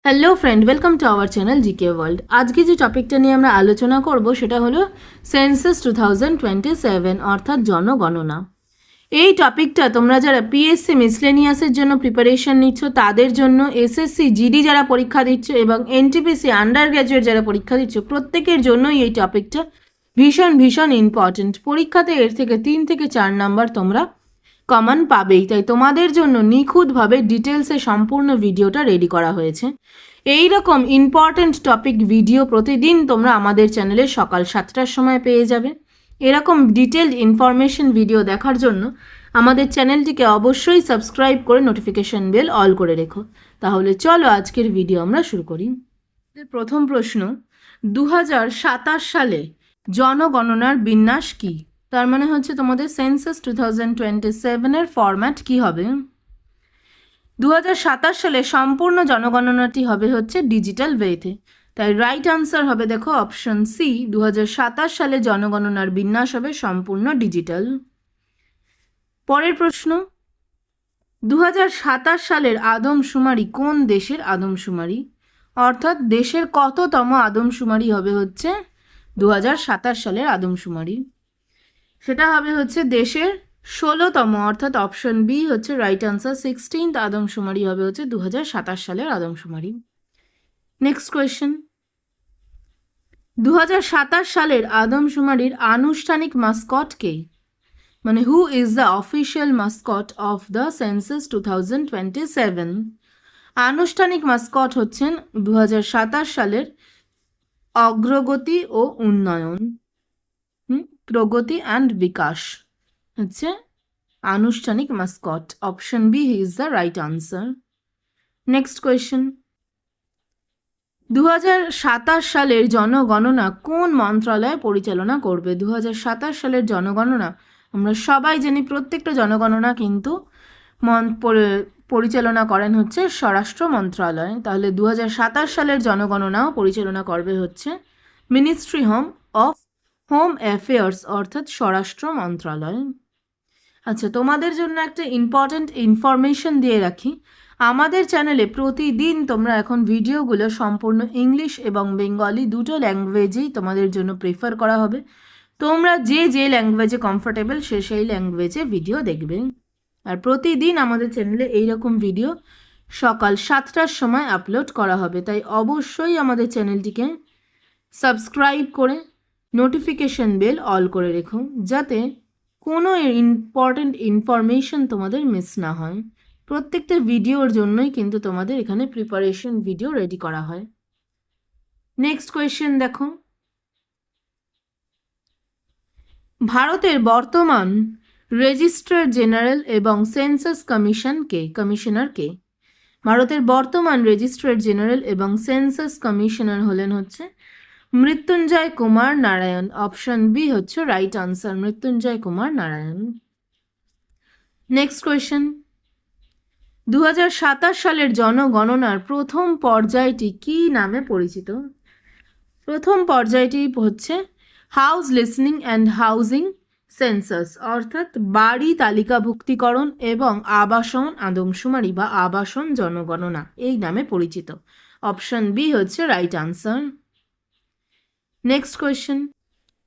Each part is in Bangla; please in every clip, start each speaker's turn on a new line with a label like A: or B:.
A: Hello friend, welcome to our channel GK world. আজকে যে টপিকটা নিয়ে আমরা আলোচনা করব সেটা হলো সেন্সাস 2027 অর্থাৎ জনগণনা। এই টপিকটা তোমরা যারা পিএসসি মিসলেনিয়াসের জন্য প্রিপারেশন নিচ্ছ তাদের জন্য, এসএসসি জিডি যারা পরীক্ষা দিচ্ছ এবং এনটিপিসি আন্ডার গ্র্যাজুয়েট যারা পরীক্ষা দিচ্ছ প্রত্যেকের জন্যই এই টপিকটা ভীষণ ভীষণ ইম্পর্টেন্ট। পরীক্ষাতে এর থেকে 3 থেকে 4 নাম্বার তোমরা কমন পাবেই, তাই তোমাদের জন্য নিখুঁতভাবে ডিটেলসে সম্পূর্ণ ভিডিওটা রেডি করা হয়েছে। এই রকম ইম্পর্ট্যান্ট টপিক ভিডিও প্রতিদিন তোমরা আমাদের চ্যানেলে সকাল 7টার সময় পেয়ে যাবে। এরকম ডিটেলড ইনফরমেশন ভিডিও দেখার জন্য আমাদের চ্যানেলটিকে অবশ্যই সাবস্ক্রাইব করে নোটিফিকেশন বেল অল করে রেখো। তাহলে চলো আজকের ভিডিও আমরা শুরু করি। প্রথম প্রশ্ন, 2027 সালে জনগণনার বিন্যাস কী? তার মানে হচ্ছে তোমাদের সেন্সাস 2027 ফরম্যাট কি হবে। 2027 সালে সম্পূর্ণ জনগণনাটি হবে হচ্ছে ডিজিটাল ওয়েতে, তাই রাইট আনসার হবে দেখো অপশন সি। 2027 সালে জনগণনার বিন্যাস হবে সম্পূর্ণ ডিজিটাল। পরের প্রশ্ন, 2027 সালের আদমশুমারি কোন দেশের আদমশুমারি? অর্থাৎ দেশের কততম আদমশুমারি হবে হচ্ছে 2027 সালের আদমশুমারি? সেটা হবে হচ্ছে দেশের 16তম, অর্থাৎ অপশন বি হচ্ছে রাইট আনসার। 16th আদমশুমারি হবে হচ্ছে 2027 সালের আদমশুমারি। নেক্সট কোয়েশ্চেন, 2027 সালের আদমশুমারির আনুষ্ঠানিক মাস্কট কে? মানে who is the official Mascot of the census 2027? আনুষ্ঠানিক মাস্কট হচ্ছেন 2027 সালের অগ্রগতি ও উন্নয়ন, প্রগতি অ্যান্ড বিকাশ হচ্ছে আনুষ্ঠানিক mascot. Option B is the right answer. Next question, 2027 সালের জনগণনা কোন মন্ত্রণালয় পরিচালনা করবে? 2027 সালের জনগণনা আমরা সবাই জানি, প্রত্যেকটা জনগণনা কিন্তু পরিচালনা করেন হচ্ছে স্বরাষ্ট্র মন্ত্রণালয়। তাহলে 2027 সালের জনগণনাও পরিচালনা করবে হচ্ছে মিনিস্ট্রি অফ হোম অ্যাফেয়ার্স অর্থাৎ স্বরাষ্ট্র মন্ত্রণালয়। আচ্ছা, তোমাদের জন্য একটা ইম্পর্ট্যান্ট ইনফরমেশন দিয়ে রাখি, আমাদের চ্যানেলে প্রতিদিন তোমরা এখন ভিডিওগুলো সম্পূর্ণ ইংলিশ এবং বেঙ্গলি দুটো ল্যাঙ্গুয়েজেই তোমাদের জন্য প্রেফার করা হবে। তোমরা যে ল্যাঙ্গুয়েজে কমফোর্টেবল সেই ল্যাঙ্গুয়েজে ভিডিও দেখবে। আর প্রতিদিন আমাদের চ্যানেলে এইরকম ভিডিও সকাল 7টার সময় আপলোড করা হবে, তাই অবশ্যই আমাদের চ্যানেলটিকে সাবস্ক্রাইব করে নোটিফিকেশন বেল অল করে রেখো, যাতে কোনো ইম্পর্ট্যান্ট ইনফরমেশন তোমাদের মিস না হয়। প্রত্যেকটা ভিডিওর জন্যই কিন্তু তোমাদের এখানে প্রিপারেশন ভিডিও রেডি করা হয়। নেক্সট কোয়েশ্চেন দেখো, ভারতের বর্তমান রেজিস্ট্রার জেনারেল এবং সেন্সাস কমিশনার কে? ভারতের বর্তমান রেজিস্ট্রার জেনারেল এবং সেন্সাস কমিশনার হলেন হচ্ছে মৃত্যুঞ্জয় কুমার নারায়ণ। অপশন বি হচ্ছে right answer, Mrityunjay Kumar Narayan. Next question, 2027 সালের জনগণনার প্রথম পর্যায়টি কি নামে পরিচিত? প্রথম পর্যায়টি হচ্ছে house listening and housing census, অর্থাৎ বাড়ি তালিকাভুক্তিকরণ এবং আবাসন আদমশুমারি বা আবাসন জনগণনা এই নামে পরিচিত। অপশন বি হচ্ছে রাইট আনসার। নেক্সট কোয়েশ্চেন,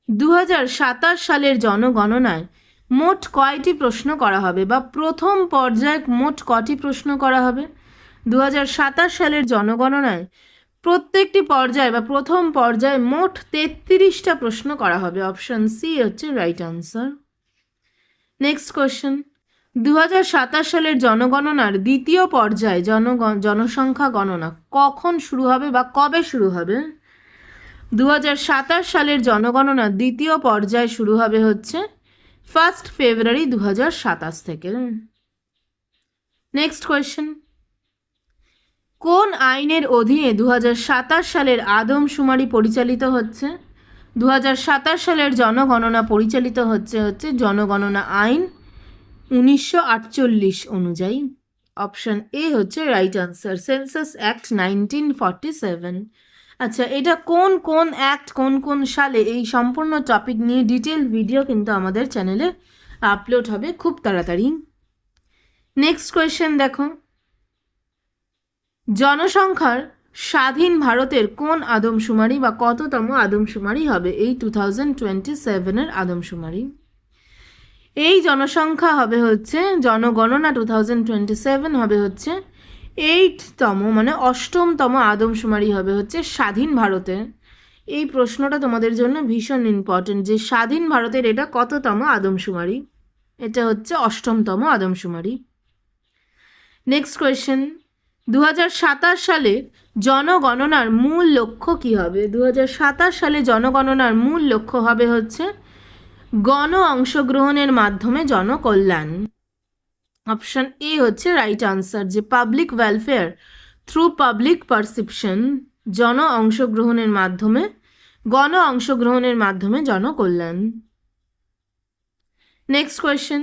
A: 2027 সালের জনগণনায় মোট কয়টি প্রশ্ন করা হবে বা প্রথম পর্যায়ে মোট কটি প্রশ্ন করা হবে? 2027 সালের জনগণনায় প্রত্যেকটি পর্যায়ে বা প্রথম পর্যায়ে মোট 33টা প্রশ্ন করা হবে। অপশন সি হচ্ছে রাইট আনসার। নেক্সট কোয়েশ্চেন, 2027 সালের জনগণনার দ্বিতীয় পর্যায়ে জনসংখ্যা গণনা কখন শুরু হবে বা কবে শুরু হবে? 2027 সালের জনগণনার দ্বিতীয় পর্যায় শুরু হবে হচ্ছে 1 ফেব্রুয়ারি 2027 থেকে। নেক্সট কোয়েশ্চেন, কোন আইনের অধীনে 2027 সালের আদমশুমারি পরিচালিত হচ্ছে? 2027 সালের জনগণনা পরিচালিত হচ্ছে জনগণনা আইন 1948 অনুযায়ী। অপশন এ হচ্ছে রাইট আনসার, সেন্সাস অ্যাক্ট 1947। আচ্ছা, এটা কোন অ্যাক্ট কোন সালে, এই সম্পূর্ণ টপিক নিয়ে ডিটেল ভিডিও কিন্তু আমাদের চ্যানেলে আপলোড হবে খুব তাড়াতাড়ি। নেক্সট কোয়েশ্চেন দেখো, জনসংখ্যার স্বাধীন ভারতের কোন আদমশুমারি বা কততম আদমশুমারি হবে এই 2027-এর আদমশুমারি? এই জনসংখ্যা হবে হচ্ছে জনগণনা 2027 হবে হচ্ছে 8তম মানে 8মতম আদমশুমারি হবে হচ্ছে স্বাধীন ভারতের। এই প্রশ্নটা তোমাদের জন্য ভীষণ ইম্পর্টেন্ট যে স্বাধীন ভারতের এটা কততম আদমশুমারি? এটা হচ্ছে 8মতম আদমশুমারি। নেক্সট কোয়েশ্চেন, 2027 সালে জনগণনার মূল লক্ষ্য কী হবে? 2027 সালে জনগণনার মূল লক্ষ্য হবে হচ্ছে গণ অংশগ্রহণের মাধ্যমে জনকল্যাণ। অপশন এ হচ্ছে রাইট আনসার, যে public welfare through public perception, জন অংশগ্রহণের মাধ্যমে গণ অংশগ্রহণের মাধ্যমে জনকল্যাণ। নেক্সট কোয়েশ্চেন,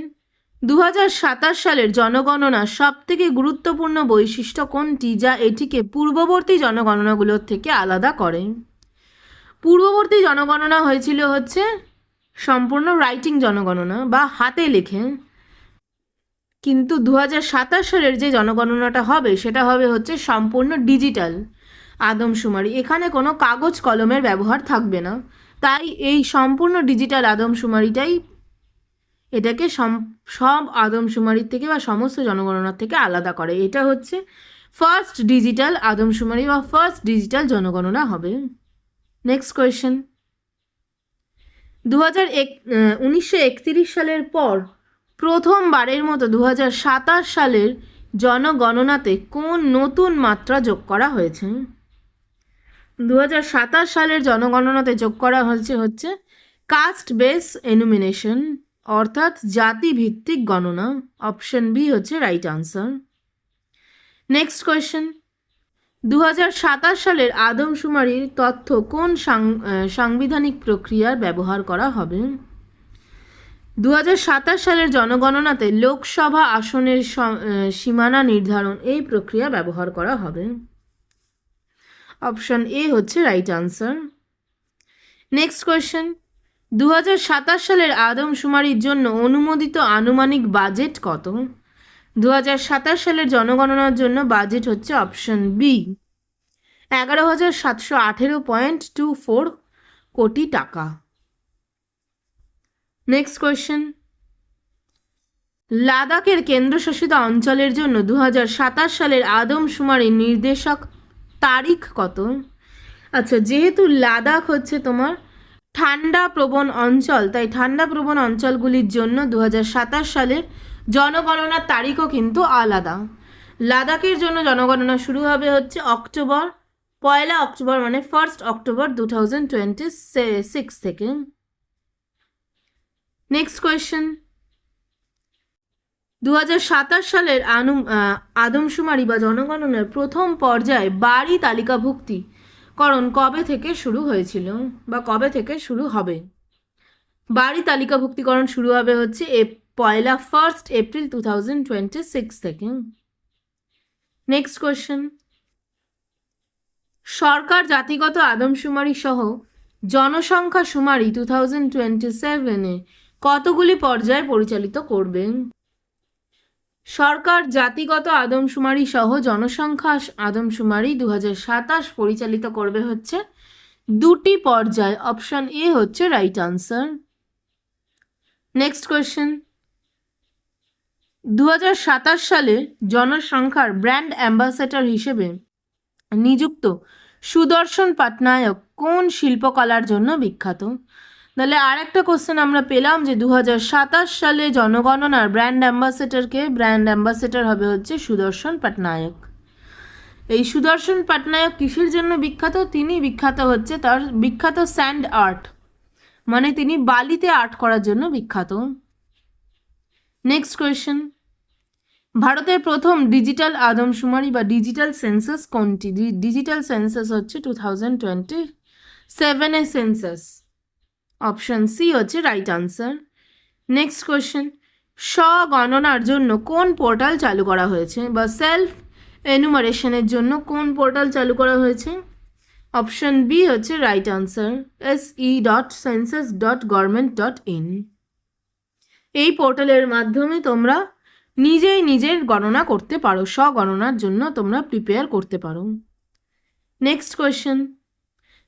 A: 2027 সালের জনগণনা সবথেকে গুরুত্বপূর্ণ বৈশিষ্ট্য কোনটি যা এটিকে পূর্ববর্তী জনগণনাগুলোর থেকে আলাদা করে? পূর্ববর্তী জনগণনা হয়েছিল হচ্ছে সম্পূর্ণ রাইটিং জনগণনা বা হাতে লেখে, কিন্তু 2027 সালের যে জনগণনাটা হবে সেটা হবে হচ্ছে সম্পূর্ণ ডিজিটাল আদমশুমারি। এখানে কোনো কাগজ কলমের ব্যবহার থাকবে না, তাই এই সম্পূর্ণ ডিজিটাল আদমশুমারিটাই এটাকে সব আদমশুমারির থেকে বা সমস্ত জনগণনার থেকে আলাদা করে। এটা হচ্ছে ফার্স্ট ডিজিটাল আদমশুমারি বা ফার্স্ট ডিজিটাল জনগণনা হবে। নেক্সট কোয়েশ্চেন, 1931 সালের পর প্রথমবারের মতো 2027 সালের জনগণনাতে কোন নতুন মাত্রা যোগ করা হয়েছে? 2027 সালের জনগণনাতে যোগ করা হচ্ছে কাস্ট বেস এনুমিনেশন, অর্থাৎ জাতিভিত্তিক গণনা। অপশন বি হচ্ছে রাইট আনসার। নেক্সট কোয়েশ্চেন, 2027 সালের আদমশুমারির তথ্য কোন সাংবিধানিক প্রক্রিয়ার ব্যবহার করা হবে? 2027 সালের জনগণনাতে লোকসভা আসনের সীমানা নির্ধারণ এই প্রক্রিয়া ব্যবহার করা হবে। অপশন এ হচ্ছে রাইট আনসার। নেক্সট কোয়েশ্চেন, 2027 সালের আদমশুমারির জন্য অনুমোদিত আনুমানিক বাজেট কত? 2027 সালের জনগণনার জন্য বাজেট হচ্ছে অপশন বি 11,718.24 কোটি টাকা। নেক্সট কোয়েশ্চেন, লাদাখের কেন্দ্রশাসিত অঞ্চলের জন্য 2027 সালের আদমশুমারির নির্দেশক তারিখ কত? আচ্ছা, যেহেতু লাদাখ হচ্ছে তোমার ঠান্ডা প্রবণ অঞ্চল, তাই ঠান্ডা প্রবণ অঞ্চলগুলির জন্য 2027 সালের জনগণনার তারিখও কিন্তু আলাদা। লাদাখের জন্য জনগণনা শুরু হবে হচ্ছে পয়লা অক্টোবর মানে 1 অক্টোবর 2026 থেকে। নেক্সট কোয়েশ্চেন, 2027 সালের আদমশুমারি বা জনগণনার প্রথম পর্যায়ে বাড়ি তালিকাভুক্তিকরণ কবে থেকে শুরু হয়েছিল বা কবে থেকে শুরু হবে? বাড়ি তালিকাভুক্তিকরণ শুরু হবে হচ্ছে 1 এপ্রিল 2026 থেকে। নেক্সট কোয়েশ্চেন, সরকার জাতিগত আদমশুমারি সহ জনসংখ্যা শুমারি 2027-এ কতগুলি পর্যায়ে পরিচালিত করবে? সরকার জাতিগত আদমশুমারি সহ জনসংখ্যা আদমশুমারি 2027 পরিচালিত করবে হচ্ছে 2টি পর্যায়। অপশন এ হচ্ছে রাইট আনসার। নেক্সট কোয়েশ্চেন, 2027 সালে জনসংখ্যার ব্র্যান্ড অ্যাম্বাসেডর হিসেবে নিযুক্ত সুদর্শন পাটনায়ক কোন শিল্পকলার জন্য বিখ্যাত? তাহলে আর একটা কোশ্চেন আমরা পেলাম যে 2027 সালে জনগণনার ব্র্যান্ড অ্যাম্বাসেডর হবে হচ্ছে সুদর্শন পাটনায়ক। এই সুদর্শন পাটনায়ক কিসের জন্য বিখ্যাত? তিনি বিখ্যাত হচ্ছে তার বিখ্যাত স্যান্ড আর্ট, মানে তিনি বালিতে আর্ট করার জন্য বিখ্যাত। নেক্সট কোয়েশ্চেন, ভারতের প্রথম ডিজিটাল আদমশুমারি বা ডিজিটাল সেন্সাস কোনটি? ডিজিটাল সেন্সাস হচ্ছে 2027 সেন্সাস। অপশন সি হচ্ছে রাইট আনসার। নেক্সট কোয়েশ্চেন, স্বগণনার জন্য কোন পোর্টাল চালু করা হয়েছে বা সেলফ এনুমারেশনের জন্য কোন পোর্টাল চালু করা হয়েছে? অপশন বি হচ্ছে রাইট আনসার, se.census.government.in। এই পোর্টালের মাধ্যমে তোমরা নিজের গণনা করতে পারো, স্বগণনার জন্য তোমরা প্রিপেয়ার করতে পারো। নেক্সট কোয়েশ্চেন,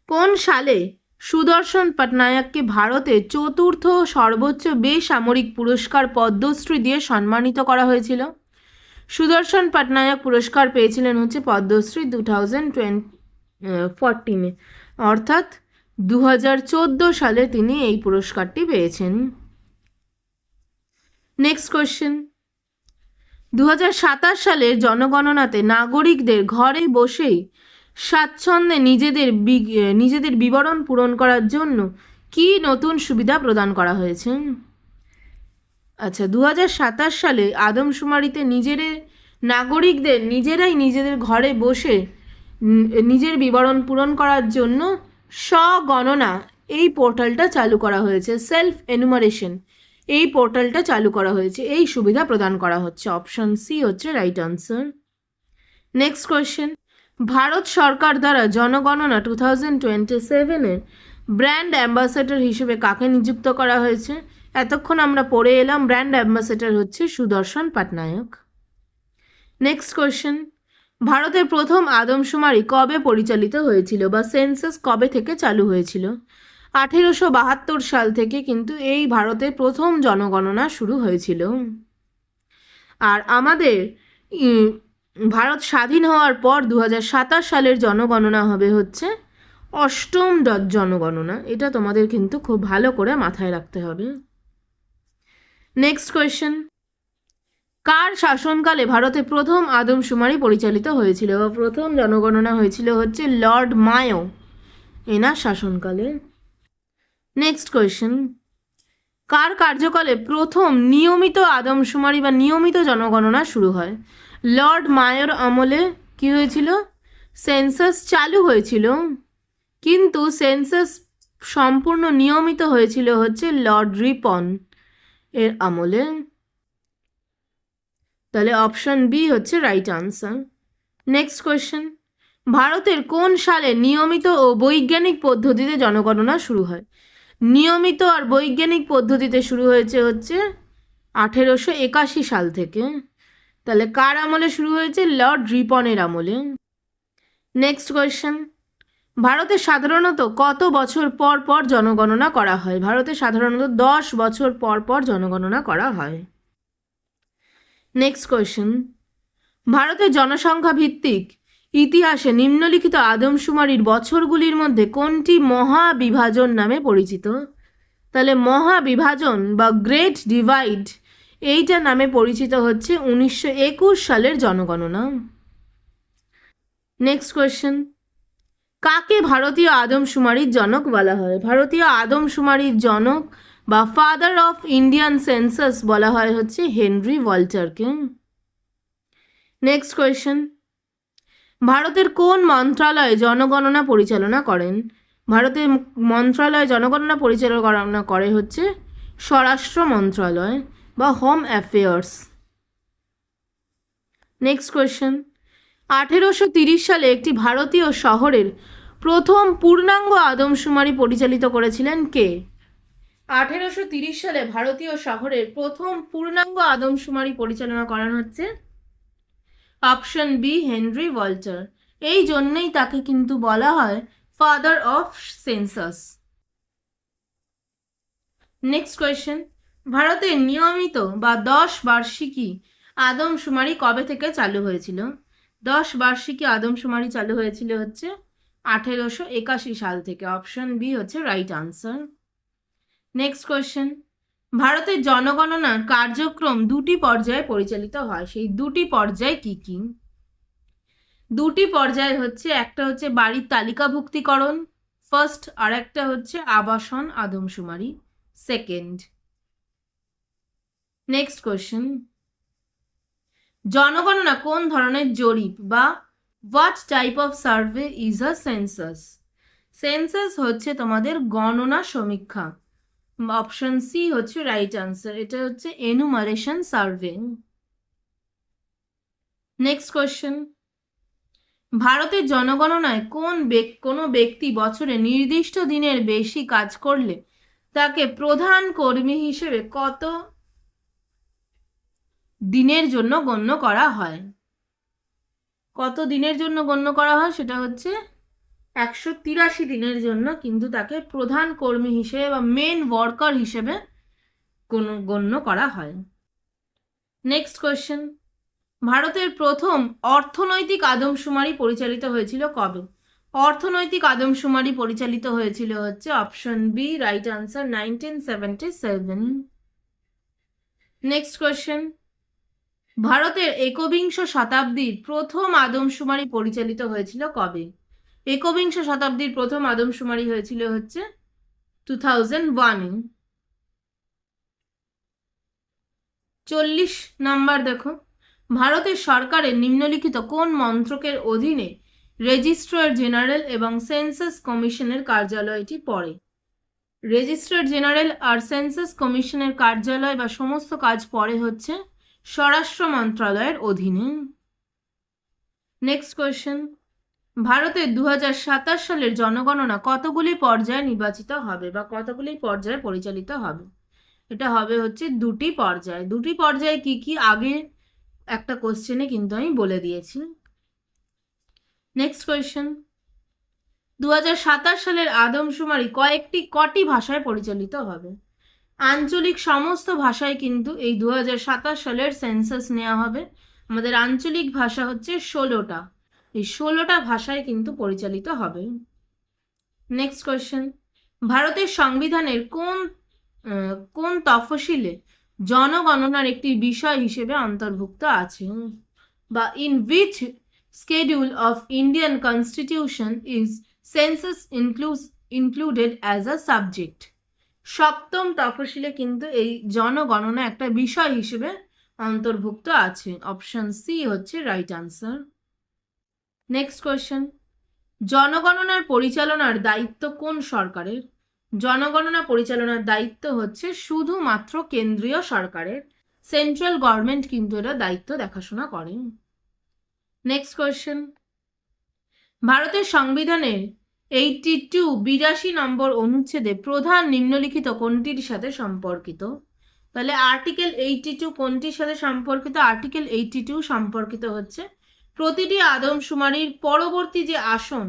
A: কোন সালে সুদর্শন পটনায়ককে ভারতের চতুর্থ সর্বোচ্চ বেসামরিক পুরস্কার পদ্মশ্রী দিয়ে সম্মানিত করা হয়েছিল? সুদর্শন পটনায়ক পুরস্কার পেয়েছিলেন হচ্ছে পদ্মশ্রী 2014 অর্থাৎ 2014 সালে তিনি এই পুরস্কারটি পেয়েছেন। নেক্সট কোয়েশ্চেন, 2027 সালের জনগণনাতে নাগরিকদের ঘরে বসেই স্বাচ্ছন্দ্যে নিজেদের বিবরণ পূরণ করার জন্য কি নতুন সুবিধা প্রদান করা হয়েছে? আচ্ছা, 2027 সালে আদমশুমারিতে নাগরিকদের নিজেরাই নিজেদের ঘরে বসে নিজের বিবরণ পূরণ করার জন্য স্বগণনা এই পোর্টালটা চালু করা হয়েছে। সেলফ এনুমারেশন এই পোর্টালটা চালু করা হয়েছে, এই সুবিধা প্রদান করা হচ্ছে। অপশন সি হচ্ছে right answer. Next question, Bharat সরকার দ্বারা জনগণনা 2027-এর ব্র্যান্ড অ্যাম্বাসেডর হিসেবে কাকে নিযুক্ত করা হয়েছে? এতক্ষণ আমরা পড়ে এলাম ব্র্যান্ড অ্যাম্বাসেডর হচ্ছে সুদর্শন পটনায়ক। নেক্সট কোয়েশ্চেন, ভারতের প্রথম আদমশুমারি কবে পরিচালিত হয়েছিল বা সেন্সাস কবে থেকে চালু হয়েছিল? 1872 সাল থেকে কিন্তু এই ভারতের প্রথম জনগণনা শুরু হয়েছিল। আর আমাদের ভারত স্বাধীন হওয়ার পর 2027 সালের জনগণনা হবে হচ্ছে অষ্টম জনগণনা। এটা তোমাদের কিন্তু খুব ভালো করে মাথায় রাখতে হবে। নেক্সট কোয়েশ্চেন, কার শাসনকালে ভারতে প্রথম আদমশুমারি পরিচালিত হয়েছিল বা প্রথম জনগণনা হয়েছিল? হচ্ছে লর্ড মায়ো এনার শাসনকালে। নেক্সট কোয়েশ্চেন, কার কার্যকালে প্রথম নিয়মিত আদমশুমারি বা নিয়মিত জনগণনা শুরু হয়? লর্ড মায়োর আমলে কি হয়েছিল? সেন্সাস চালু হয়েছিল, কিন্তু সেন্সাস সম্পূর্ণ নিয়মিত হয়েছিল হচ্ছে লর্ড রিপন এর আমলে। তাহলে অপশন বি হচ্ছে রাইট আনসার। নেক্সট কোয়েশ্চেন, ভারতের কোন সালে নিয়মিত ও বৈজ্ঞানিক পদ্ধতিতে জনগণনা শুরু হয়? নিয়মিত আর বৈজ্ঞানিক পদ্ধতিতে শুরু হয়েছে হচ্ছে 1881 সাল থেকে। তাহলে কার আমলে শুরু হয়েছে? লর্ড রিপনের আমলে। নেক্সট কোয়েশ্চেন, ভারতে সাধারণত কত বছর পর পর জনগণনা করা হয়? ভারতে সাধারণত 10 বছর পর পর জনগণনা করা হয়। নেক্সট কোয়েশ্চেন, ভারতের জনসংখ্যা ভিত্তিক ইতিহাসে নিম্নলিখিত আদমশুমারির বছরগুলির মধ্যে কোনটি মহাবিভাজন নামে পরিচিত? তাহলে মহাবিভাজন বা গ্রেট ডিভাইড এইটা নামে পরিচিত হচ্ছে 1921 সালের জনগণনা। নেক্সট কোয়েশ্চেন, কাকে ভারতীয় আদমশুমারির জনক বলা হয়? ভারতীয় আদমশুমারির জনক বা ফাদার অফ ইন্ডিয়ান সেন্সাস বলা হয় হচ্ছে হেনরি ওয়াল্টারকে। নেক্সট কোয়েশ্চেন, ভারতের কোন মন্ত্রণালয় জনগণনা পরিচালনা করেন? ভারতের মন্ত্রণালয় জনগণনা পরিচালনা করে হচ্ছে স্বরাষ্ট্র মন্ত্রণালয় বা হোম অ্যাফেয়ার্স। নেক্সট কোয়েশ্চেন, 1830 সালে একটি ভারতীয় শহরের প্রথম পূর্ণাঙ্গ আদমশুমারি পরিচালিত করেছিলেন কে? 1830 সালে ভারতীয় শহরের প্রথম পূর্ণাঙ্গ আদমশুমারি পরিচালনা করা হচ্ছে অপশন বি হেনরি ওয়াল্টার। এই জন্যই তাকে কিন্তু বলা হয় father of census. Next question, ভারতের নিয়মিত বা 10 বার্ষিকী আদমশুমারি কবে থেকে চালু হয়েছিল? 10 বার্ষিকী আদমশুমারি চালু হয়েছিল হচ্ছে 1881 সাল থেকে। অপশন বি হচ্ছে রাইট আনসার। নেক্সট কোয়েশ্চেন, ভারতের জনগণনার কার্যক্রম দুটি পর্যায়ে পরিচালিত হয়, সেই দুটি পর্যায় কি কি? দুটি পর্যায় হচ্ছে, একটা হচ্ছে বাড়ির তালিকাভুক্তিকরণ ফার্স্ট, আর একটা হচ্ছে আবাসন আদমশুমারি সেকেন্ড। নেক্সট কোয়েশ্চেন, জনগণনা কোন ধরনের জরিপ বা what type of survey is a census? Census হচ্ছে তোমাদের গণনা সমীক্ষা। অপশন সি হচ্ছে রাইট আনসার, এটা হচ্ছে এনুমারেশন সার্ভে। নেক্সট কোয়েশ্চেন, ভারতের জনগণনায় কোনো ব্যক্তি বছরে নির্দিষ্ট দিনের বেশি কাজ করলে তাকে প্রধান কর্মী হিসেবে কত দিনের জন্য গণ্য করা হয়? কত দিনের জন্য গণ্য করা হয় সেটা হচ্ছে 183 দিনের জন্য কিন্তু তাকে প্রধান কর্মী হিসেবে বা মেন ওয়ার্কার হিসেবে গণ্য করা হয়। নেক্সট কোয়েশ্চেন, ভারতের প্রথম অর্থনৈতিক আদমশুমারি পরিচালিত হয়েছিল কবে? অর্থনৈতিক আদমশুমারি পরিচালিত হয়েছিল হচ্ছে option B, right answer 1977। Next question, ভারতের একবিংশ শতাব্দীর প্রথম আদমশুমারি পরিচালিত হয়েছিল কবে? একবিংশ শতাব্দীর প্রথম আদমশুমারি হয়েছিল হচ্ছে 2001-এ। 40 নাম্বার দেখো, ভারতের সরকারের নিম্নলিখিত কোন মন্ত্রকের অধীনে রেজিস্ট্রার জেনারেল এবং সেন্সাস কমিশনের কার্যালয়টি পড়ে? রেজিস্ট্রার জেনারেল আর সেন্সাস কমিশনের কার্যালয় বা সমস্ত কাজ পড়ে হচ্ছে স্বরাষ্ট্র মন্ত্রণালয়ের অধীনে। নেক্সট কোয়েশ্চেন, ভারতের 2027 সালের জনগণনা কতগুলি পর্যায়ে নির্বাচিত হবে বা কতগুলি পর্যায়ে পরিচালিত হবে? এটা হবে হচ্ছে 2টি পর্যায়ে। 2টি পর্যায়ে কি কি আগে একটা কোশ্চেনে কিন্তু আমি বলে দিয়েছি। নেক্সট কোয়েশ্চেন, 2027 সালের আদমশুমারি কটি ভাষায় পরিচালিত হবে? আঞ্চলিক সমস্ত ভাষায় কিন্তু এই 2027 সালের সেন্সাস নেওয়া হবে। আমাদের আঞ্চলিক ভাষা হচ্ছে 16টা, এই 16টা ভাষায় কিন্তু পরিচালিত হবে। নেক্সট কোয়েশ্চেন, ভারতের সংবিধানের কোন তফসিলে জনগণনার একটি বিষয় হিসেবে অন্তর্ভুক্ত আছে? বা in which schedule of Indian Constitution is census included as a subject? সপ্তম তফসিলে কিন্তু এই জনগণনা একটা বিষয় হিসেবে অন্তর্ভুক্ত আছে। অপশন সি হচ্ছে রাইট আনসার। নেক্সট কোয়েশ্চেন, জনগণনার পরিচালনার দায়িত্ব কোন সরকারের? জনগণনা পরিচালনার দায়িত্ব হচ্ছে শুধুমাত্র কেন্দ্রীয় সরকারের। সেন্ট্রাল গভর্নমেন্ট কিন্তু এটা দায়িত্ব দেখাশোনা করে। নেক্সট কোয়েশ্চেন, ভারতের সংবিধানের 82 নম্বর অনুচ্ছেদে প্রধান নিম্নলিখিত কোনটির সাথে সম্পর্কিত? তাহলে আর্টিকেল 82 কোনটির সাথে সম্পর্কিত? আর্টিকেল 82 সম্পর্কিত হচ্ছে প্রতিটি আদমশুমারির পরবর্তী যে আসন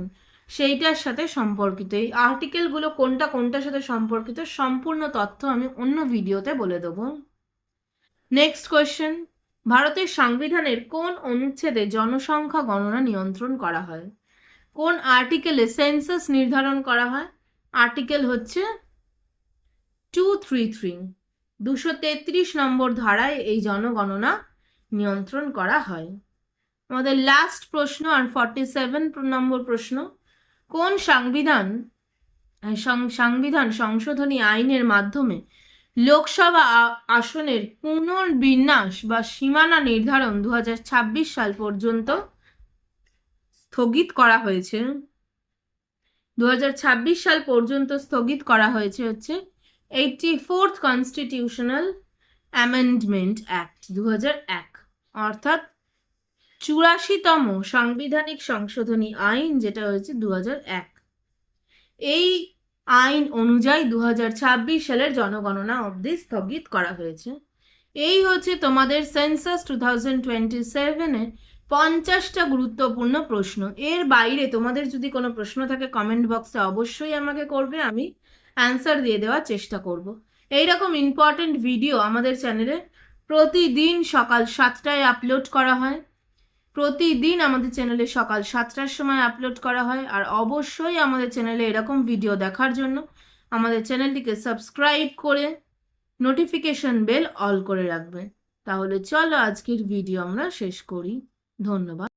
A: সেইটার সাথে সম্পর্কিত। এই আর্টিকেলগুলো কোনটা কোনটার সাথে সম্পর্কিত সম্পূর্ণ তথ্য আমি অন্য ভিডিওতে বলে দেবো। নেক্সট কোয়েশ্চেন, ভারতের সংবিধানের কোন অনুচ্ছেদে জনসংখ্যা গণনা নিয়ন্ত্রণ করা হয়? কোন আর্টিকেলে সেন্সাস নির্ধারণ করা হয়? আর্টিকেল হচ্ছে 233, 233 নম্বর ধারায় এই জনগণনা নিয়ন্ত্রণ করা হয়। আমাদের লাস্ট প্রশ্ন আর 47 নম্বর প্রশ্ন, কোন সংবিধান সংশোধনী আইনের মাধ্যমে লোকসভা আসনের পুনর্বিন্যাস বা সীমানা নির্ধারণ 2026 সাল পর্যন্ত স্থগিত করা হয়েছে? 2026 সাল পর্যন্ত স্থগিত করা হয়েছে হচ্ছে 84th কনস্টিটিউশনাল অ্যামেন্ডমেন্ট অ্যাক্ট 2001, অর্থাৎ 84তম সাংবিধানিক সংশোধনী আইন, যেটা হয়েছে 2001। এই আইন অনুযায়ী 2026 সালের জনগণনা অবধি স্থগিত করা হয়েছে। এই হচ্ছে তোমাদের সেন্সাস 2027-এ 50টা গুরুত্বপূর্ণ প্রশ্ন। এর বাইরে তোমাদের যদি কোনো প্রশ্ন থাকে কমেন্ট বক্সে অবশ্যই আমাকে করবে, আমি অ্যান্সার দিয়ে দেওয়ার চেষ্টা করব। এইরকম ইম্পর্টেন্ট ভিডিও আমাদের চ্যানেলে প্রতিদিন সকাল 7টায় আপলোড করা হয়। প্রতিদিন আমাদের চ্যানেলে সকাল 7টার সময় আপলোড করা হয়। আর অবশ্যই আমাদের চ্যানেলে এরকম ভিডিও দেখার জন্য আমাদের চ্যানেলটিকে সাবস্ক্রাইব করে নোটিফিকেশন বেল অল করে রাখবে। তাহলে চলো আজকের ভিডিও আমরা শেষ করি। ধন্যবাদ।